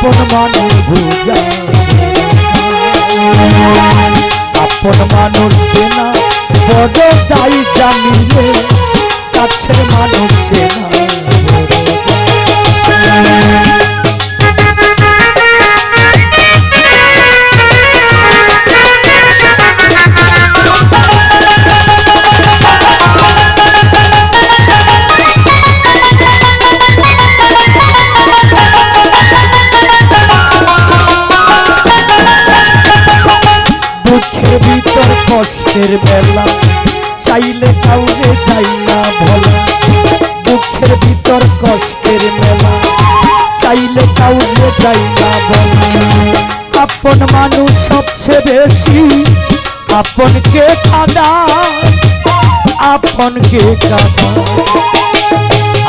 আপন মানুষ বুঝা আপন মানুষ চেনা বড় দায়ী জানিলে কাছের মানুষ চেনা কষ্টের বেলা চাইলে কাউরে যাই না ভোলা দুঃখের ভিতর কষ্টের মেলা চাইলে কাউরে যাই না ভোলা আপন মানুষ সবচেয়ে বেশি আপনকে কাঁদা আপনকে কাঁদা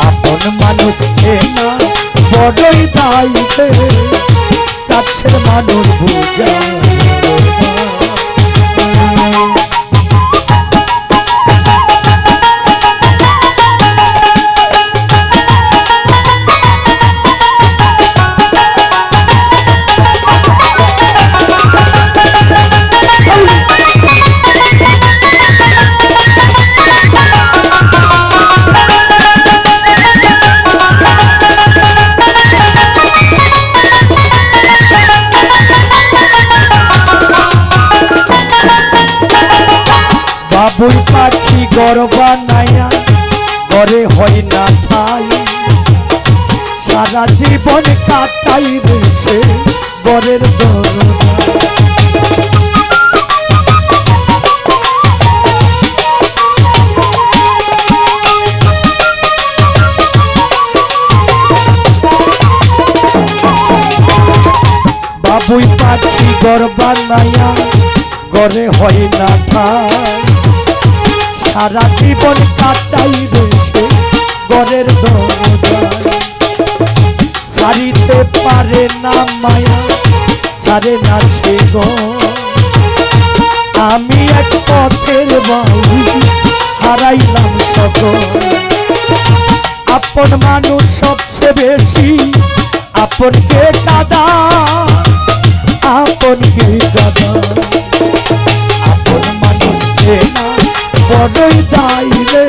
আপন মানুষ চেনা বড়ই দায়ী কাছের মানুষ বুঝা বাবুই পাখি ঘর বানায়া ঘরে হয় না ঠাই সারা জীবন কাটাই রয়েছে ঘরের দরজা বাবুই পাখি ঘর বানায়া ঘরে হয় না ঠাই সারা জীবন কাটাই রয়েছে ঘরের দরজায় ছাড়িতে পারে না মায়া ছাড়ে না সে ঘর আমি এক পথের বাবু হারাইলাম সকল আপন মানুষ সবচেয়ে বেশি আপনকে কাঁদা আপনকে কাঁদা আপন মানুষ চেনা বড়ই দায়ী রে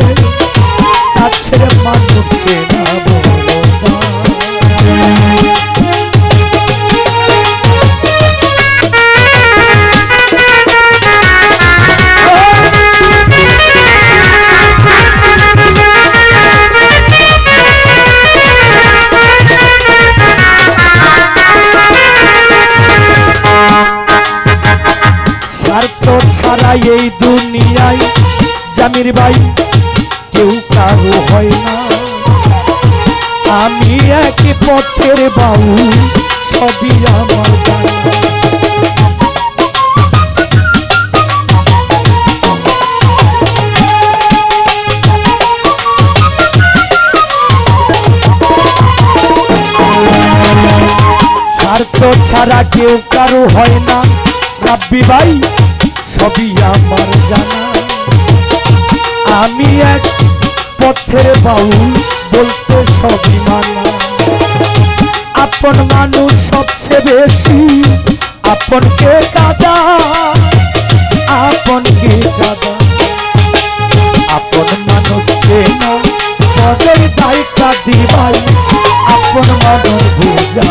কাছের মানুষ চেনা বড় স্বার্থ ছাড়া এই দুনিয়ায় জামির ভাই কেউ কারো হয় না আমি এক পথের বাবু সবই আমার জানা স্বার্থ ছাড়া কেউ কারো হয় না রাব্বি ভাই সবই আমার জানা আমি এক পথের বাউল বলতে সবই মানা আপন মানুষ সবচেয়ে বেশি আপনকে কাঁদা আপনকে কাঁদা আপন মানুষ চেনা বড়ই দায়ী কাঁদি ভাই আপন মানুষ বুঝা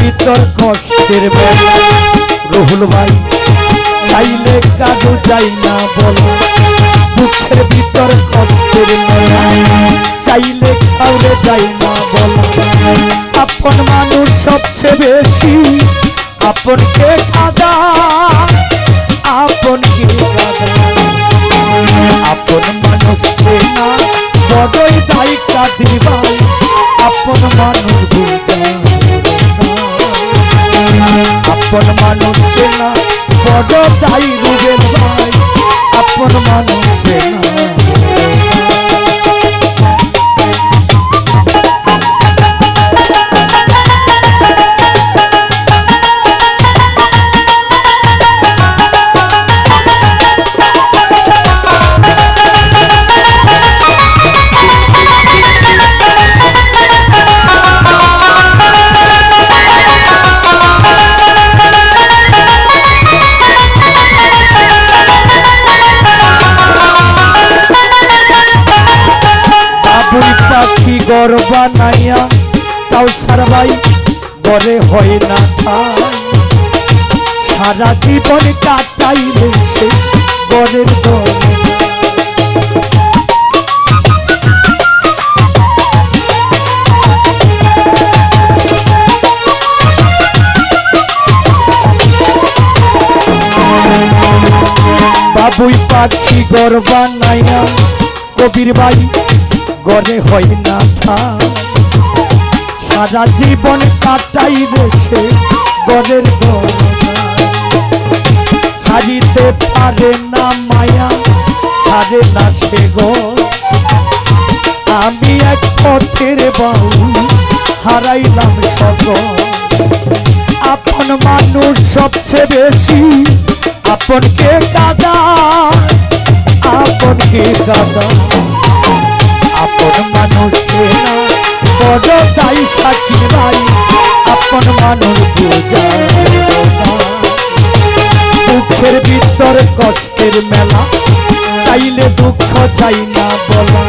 ভিতর কষ্টের বেলা রুহুল ভাই চাইলে কাজু যাই না বলা দুঃখের ভিতর কষ্টের মেলা চাইলে কাউরে যাই না বলা আপন মানুষ সবচেয়ে বেশি আপনকে কাদা আপনকে কাদা আপন মানুষ চেনা বড়ই দায়ী কাদির ভাই আপন মানুষ বুঝা আপন মানুষ চেনা বড় দায়ী রুবেল ভাই আপন মানুষ চেনা পাখি গড় বানাইয়া তাও সারবাই গড়ে হয় না ঠাই সারা জীবন কাটাইলে সে গড়ের দল বাবুই পাখি গড় বানাইয়া কবির ভাই গড়ে হয় না ঠাই সারা জীবন কাটাই রেসে গড়ের ছাড়িতে পারে না মায়া ছাড়ে না সে গো আমি এক পথের বাউ হারাইলাম সকল আপন মানুষ সবচেয়ে বেশি আপনকে কাদা আপনকে কাদা আপন মানুষ চেনা বড় দায়ী সাকি ভাই আপন মানুষ বোঝা দুঃখের ভিতর কষ্টের মেলা চাইলে দুঃখ চাই না বলা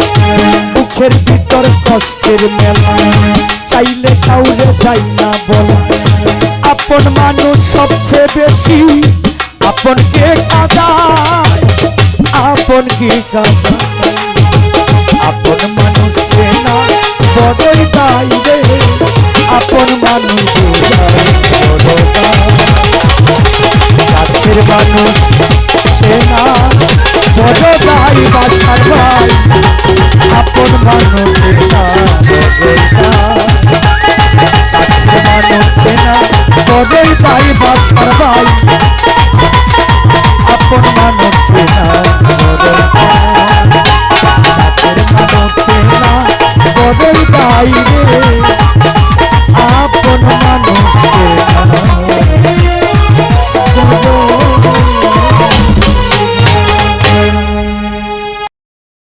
দুঃখের ভিতর কষ্টের মেলা চাইলে কাউরে চাই না বলা আপন মানুষ সবচেয়ে বেশি আপনকে কাদা আপনকে কাদা আপন মানুষ চেনা বড়ই দায়ী রে আপন মানুষ কাছের মানুষ চেনা বড় দায়ী বাসার ভাই আপন মানুষ চেনা কাছের মানুষ চেনা বড়ই দায়ী বাসার ভাই